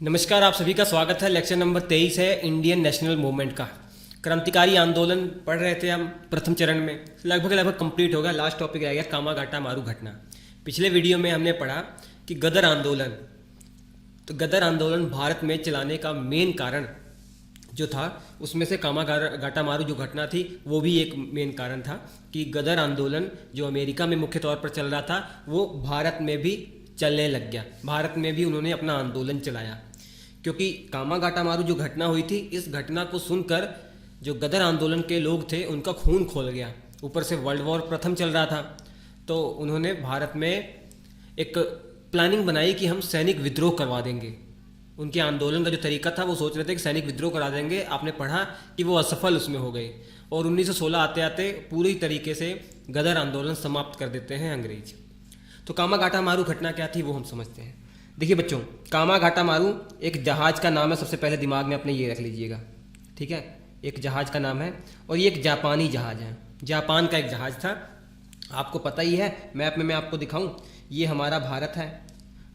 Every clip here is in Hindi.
नमस्कार, आप सभी का स्वागत है। लेक्चर नंबर 23 है इंडियन नेशनल मूवमेंट का। क्रांतिकारी आंदोलन पढ़ रहे थे हम प्रथम चरण में, लगभग कंप्लीट हो गया। लास्ट टॉपिक रह गया कामागाटा मारू घटना। पिछले वीडियो में हमने पढ़ा कि गदर आंदोलन, तो गदर आंदोलन भारत में चलाने का मेन कारण जो था उसमें से कामागाटा मारू जो घटना थी वो भी एक मेन कारण था कि गदर आंदोलन जो अमेरिका में मुख्य तौर पर चल रहा था वो भारत में भी चलने लग गया। भारत में भी उन्होंने अपना आंदोलन चलाया क्योंकि कामागाटा मारू जो घटना हुई थी, इस घटना को सुनकर जो गदर आंदोलन के लोग थे उनका खून खोल गया। ऊपर से वर्ल्ड वॉर प्रथम चल रहा था, तो उन्होंने भारत में एक प्लानिंग बनाई कि हम सैनिक विद्रोह करवा देंगे। उनके आंदोलन का जो तरीका था वो सोच रहे थे कि सैनिक विद्रोह करा देंगे। आपने पढ़ा कि वो असफल उसमें हो गए और 1916 आते आते पूरी तरीके से गदर आंदोलन समाप्त कर देते हैं अंग्रेज। तो कामागाटा मारू घटना क्या थी वो हम समझते हैं। देखिए बच्चों, कामागाटा मारू एक जहाज़ का नाम है। सबसे पहले दिमाग में अपने ये रख लीजिएगा, ठीक है। एक जहाज़ का नाम है और ये एक जापानी जहाज़ है। जापान का एक जहाज़ था, आपको पता ही है। मैप में मैं आपको दिखाऊं, ये हमारा भारत है।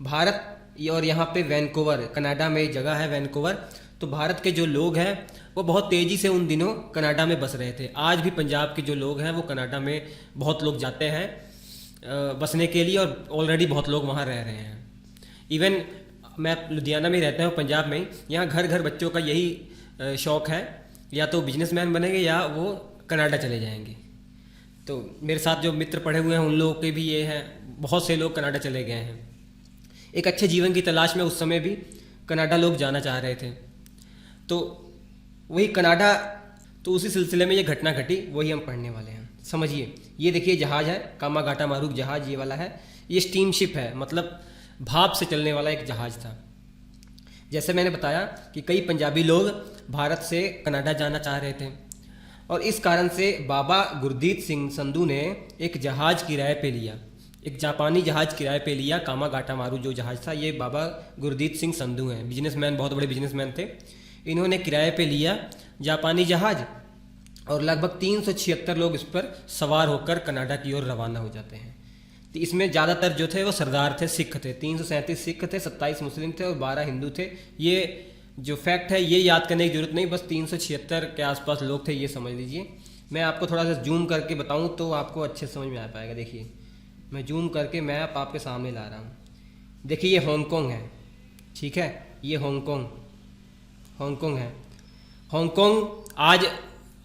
भारत और यहाँ पे वैनकूवर, कनाडा में एक जगह है वैनकूवर। तो भारत के जो लोग हैं वो बहुत तेज़ी से उन दिनों कनाडा में बस रहे थे। आज भी पंजाब के जो लोग हैं वो कनाडा में बहुत लोग जाते हैं बसने के लिए और ऑलरेडी बहुत लोग वहाँ रह रहे हैं। इवन मैं लुधियाना में रहता हूँ, पंजाब में। यहाँ घर घर बच्चों का यही शौक़ है, या तो बिजनेसमैन बनेंगे या वो कनाडा चले जाएंगे। तो मेरे साथ जो मित्र पढ़े हुए हैं उन लोगों के भी ये है, बहुत से लोग कनाडा चले गए हैं। एक अच्छे जीवन की तलाश में उस समय भी कनाडा लोग जाना चाह रहे थे। तो वही कनाडा, तो उसी सिलसिले में ये घटना घटी, वही हम पढ़ने वाले हैं। समझिए, ये देखिए जहाज़ है, कामागाटा मारू जहाज़ ये वाला है। ये स्टीमशिप है, मतलब भाप से चलने वाला एक जहाज़ था। जैसे मैंने बताया कि कई पंजाबी लोग भारत से कनाडा जाना चाह रहे थे और इस कारण से बाबा गुरदीत सिंह संधू ने एक जहाज़ किराए पे लिया, एक जापानी जहाज़ किराए पे लिया। कामागाटा मारू जो जहाज़ था, ये बाबा गुरदीत सिंह संधू हैं, बिजनेसमैन, बहुत बड़े बिजनेसमैन थे। इन्होंने किराए पे लिया जापानी जहाज़ और लगभग 376 लोग इस पर सवार होकर कनाडा की ओर रवाना हो जाते हैं। तो इसमें ज़्यादातर जो थे वो सरदार थे, सिख थे। 337 सिख थे, 27 मुस्लिम थे और 12 हिंदू थे। ये जो फैक्ट है ये याद करने की जरूरत नहीं, बस 376 के आसपास लोग थे, ये समझ लीजिए। मैं आपको थोड़ा सा जूम करके बताऊं तो आपको अच्छे समझ में आ पाएगा। देखिए, मैं जूम करके मैप आपके सामने ला रहा हूँ। देखिए, ये हांगकांग है, ठीक है। ये हांगकांग है। हांगकांग आज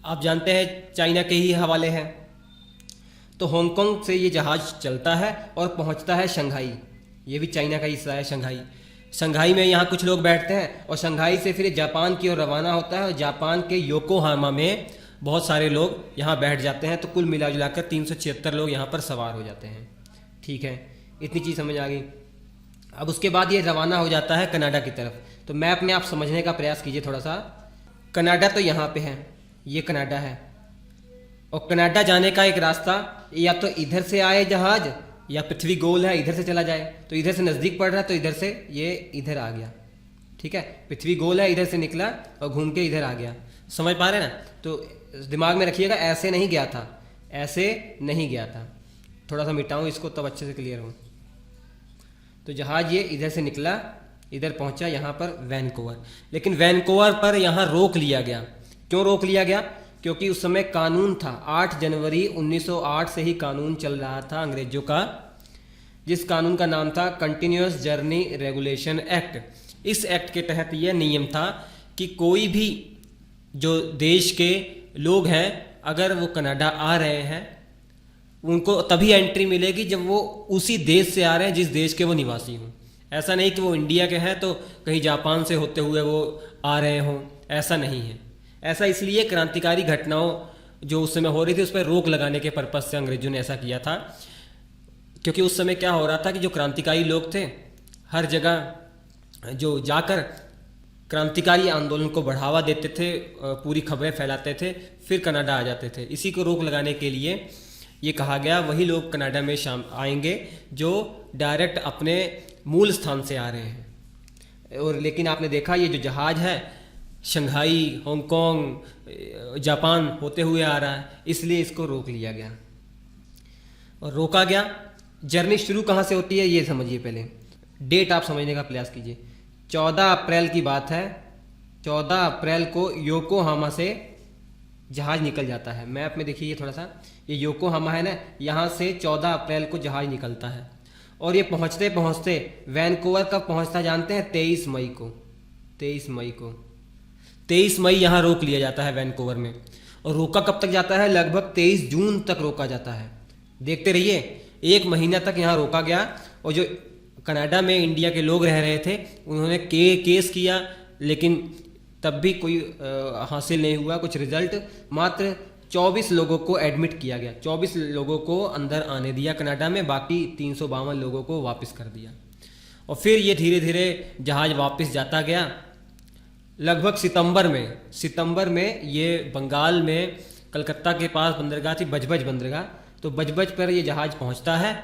आप जानते हैं चाइना के ही हवाले है। तो हांगकांग से ये जहाज़ चलता है और पहुंचता है शंघाई। ये भी चाइना का हिस्सा है, शंघाई। शंघाई में यहाँ कुछ लोग बैठते हैं और शंघाई से फिर जापान की ओर रवाना होता है और जापान के योकोहामा में बहुत सारे लोग यहाँ बैठ जाते हैं। तो कुल मिला जुलाकर 376 लोग यहाँ पर सवार हो जाते हैं, ठीक है। इतनी चीज़ समझ आ गई। अब उसके बाद ये रवाना हो जाता है कनाडा की तरफ। तो मैप में आप समझने का प्रयास कीजिए थोड़ा सा। कनाडा तो यहाँ पे है, ये कनाडा है और कनाडा जाने का एक रास्ता या तो इधर से आए जहाज या पृथ्वी गोल है इधर से चला जाए। तो इधर से नज़दीक पड़ रहा है तो इधर से ये इधर आ गया, ठीक है। पृथ्वी गोल है, इधर से निकला और घूम के इधर आ गया। समझ पा रहे ना? तो दिमाग में रखिएगा, ऐसे नहीं गया था, ऐसे नहीं गया था। थोड़ा सा मिटाऊँ इसको तब अच्छे से क्लियर हो। तो जहाज़ ये इधर से निकला, इधर पहुंचा यहाँ पर वैनकूवर। लेकिन वैनकूवर पर यहाँ रोक लिया गया। क्यों रोक लिया गया? क्योंकि उस समय कानून था, 8 जनवरी 1908 से ही कानून चल रहा था अंग्रेजों का, जिस कानून का नाम था कंटिन्यूअस जर्नी रेगुलेशन एक्ट। इस एक्ट के तहत यह नियम था कि कोई भी जो देश के लोग हैं अगर वो कनाडा आ रहे हैं उनको तभी एंट्री मिलेगी जब वो उसी देश से आ रहे हैं जिस देश के वो निवासी हों। ऐसा नहीं कि वो इंडिया के हैं तो कहीं जापान से होते हुए वो आ रहे हों, ऐसा नहीं है। ऐसा इसलिए क्रांतिकारी घटनाओं जो उस समय हो रही थी उस पर रोक लगाने के पर्पज से अंग्रेजों ने ऐसा किया था। क्योंकि उस समय क्या हो रहा था कि जो क्रांतिकारी लोग थे हर जगह जो जाकर क्रांतिकारी आंदोलन को बढ़ावा देते थे, पूरी खबरें फैलाते थे, फिर कनाडा आ जाते थे। इसी को रोक लगाने के लिए ये कहा गया वही लोग कनाडा में आएंगे जो डायरेक्ट अपने मूल स्थान से आ रहे हैं। और लेकिन आपने देखा ये जो जहाज़ है शंघाई, हांगकांग, जापान होते हुए आ रहा है, इसलिए इसको रोक लिया गया और रोका गया। जर्नी शुरू कहाँ से होती है ये समझिए, पहले डेट आप समझने का प्रयास कीजिए। 14 अप्रैल की बात है, 14 अप्रैल को योकोहामा से जहाज निकल जाता है। मैप में देखिए ये थोड़ा सा, ये योकोहामा है ना, यहाँ से 14 अप्रैल को जहाज निकलता है और ये पहुँचते पहुँचते वैनकूवर कब पहुँचता जानते हैं? 23 मई को। 23 मई यहाँ रोक लिया जाता है वैनकूवर में। और रोका कब तक जाता है? लगभग 23 जून तक रोका जाता है। देखते रहिए, 1 महीना तक यहाँ रोका गया। और जो कनाडा में इंडिया के लोग रह रहे थे उन्होंने केस किया, लेकिन तब भी कोई हासिल नहीं हुआ कुछ रिजल्ट। मात्र 24 लोगों को एडमिट किया गया, 24 लोगों को अंदर आने दिया कनाडा में, बाकी 352 लोगों को वापस कर दिया। और फिर ये धीरे धीरे जहाज वापस जाता गया। लगभग सितंबर में ये बंगाल में कलकत्ता के पास बंदरगाह थी, बजबज बंदरगाह, तो बजबज पर ये जहाज पहुंचता है।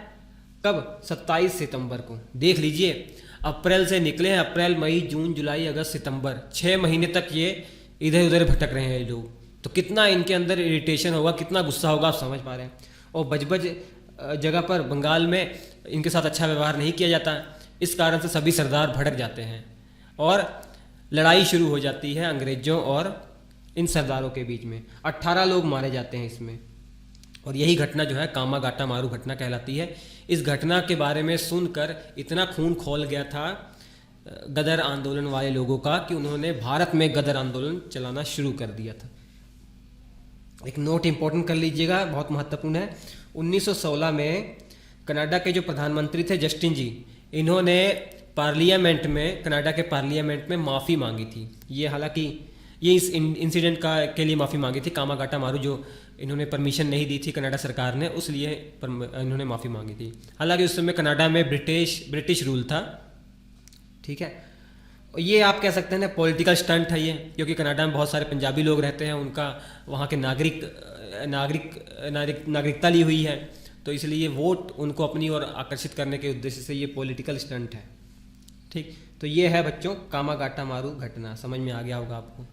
कब? 27 सितंबर को। देख लीजिए, अप्रैल से निकले हैं, अप्रैल मई जून जुलाई अगस्त सितंबर, 6 महीने तक ये इधर उधर भटक रहे हैं ये लोग। तो कितना इनके अंदर इरिटेशन होगा, कितना गुस्सा होगा, आप समझ पा रहे हैं। और बजबज जगह पर बंगाल में इनके साथ अच्छा व्यवहार नहीं किया जाता, इस कारण से सभी सरदार भड़क जाते हैं और लड़ाई शुरू हो जाती है अंग्रेजों और इन सरदारों के बीच में। 18 लोग मारे जाते हैं इसमें। और यही घटना जो है कामागाटा मारू घटना कहलाती है। इस घटना के बारे में सुनकर इतना खून खौल गया था गदर आंदोलन वाले लोगों का कि उन्होंने भारत में गदर आंदोलन चलाना शुरू कर दिया था। एक नोट इंपॉर्टेंट कर लीजिएगा, बहुत महत्वपूर्ण है। 1916 में कनाडा के जो प्रधानमंत्री थे जस्टिन जी, इन्होंने पार्लियामेंट में, कनाडा के पार्लियामेंट में माफ़ी मांगी थी। ये हालांकि ये इस इंसिडेंट के लिए माफ़ी मांगी थी, कामागाटा मारू जो इन्होंने परमिशन नहीं दी थी कनाडा सरकार ने, उस लिए इन्होंने माफ़ी मांगी थी। हालांकि उस समय कनाडा में ब्रिटिश रूल था, ठीक है। ये आप कह सकते हैं ना पॉलिटिकल स्टंट है ये, क्योंकि कनाडा में बहुत सारे पंजाबी लोग रहते हैं, उनका वहाँ के नागरिकता ली हुई है, तो इसलिए वोट उनको अपनी ओर आकर्षित करने के उद्देश्य से ये पॉलिटिकल स्टंट है, ठीक। तो ये है बच्चों कामागाटा मारू घटना, समझ में आ गया होगा आपको।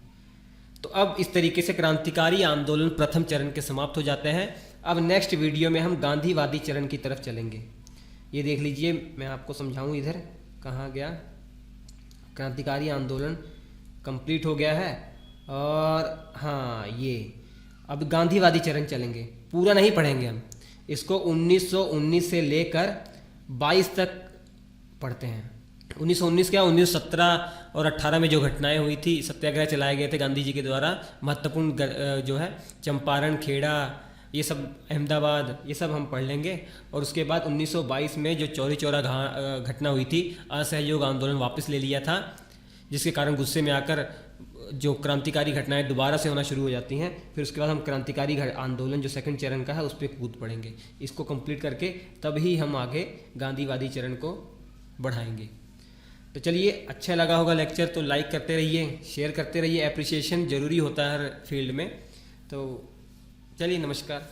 तो अब इस तरीके से क्रांतिकारी आंदोलन प्रथम चरण के समाप्त हो जाते हैं। अब नेक्स्ट वीडियो में हम गांधीवादी चरण की तरफ चलेंगे। ये देख लीजिए, मैं आपको समझाऊं, इधर कहाँ गया, क्रांतिकारी आंदोलन कंप्लीट हो गया है। और हाँ, ये अब गांधीवादी चरण चलेंगे, पूरा नहीं पढ़ेंगे हम इसको, 1919 से लेकर 22 तक पढ़ते हैं। 1919 क्या, 1917 और 18 में जो घटनाएं हुई थी, सत्याग्रह चलाए गए थे गांधी जी के द्वारा, महत्वपूर्ण जो है चंपारण, खेड़ा, ये सब, अहमदाबाद, ये सब हम पढ़ लेंगे। और उसके बाद 1922 में जो चौरी चौरा घटना हुई थी, असहयोग आंदोलन वापस ले लिया था, जिसके कारण गुस्से में आकर जो क्रांतिकारी घटनाएं दोबारा से होना शुरू हो जाती हैं। फिर उसके बाद हम क्रांतिकारी आंदोलन जो सेकंड चरण का है उस पर कूद पड़ेंगे। इसको कंप्लीट करके तभी हम आगे गांधीवादी चरण को बढ़ाएंगे। तो चलिए, अच्छा लगा होगा लेक्चर तो लाइक करते रहिए, शेयर करते रहिए, एप्रिसिएशन ज़रूरी होता है हर फील्ड में। तो चलिए, नमस्कार।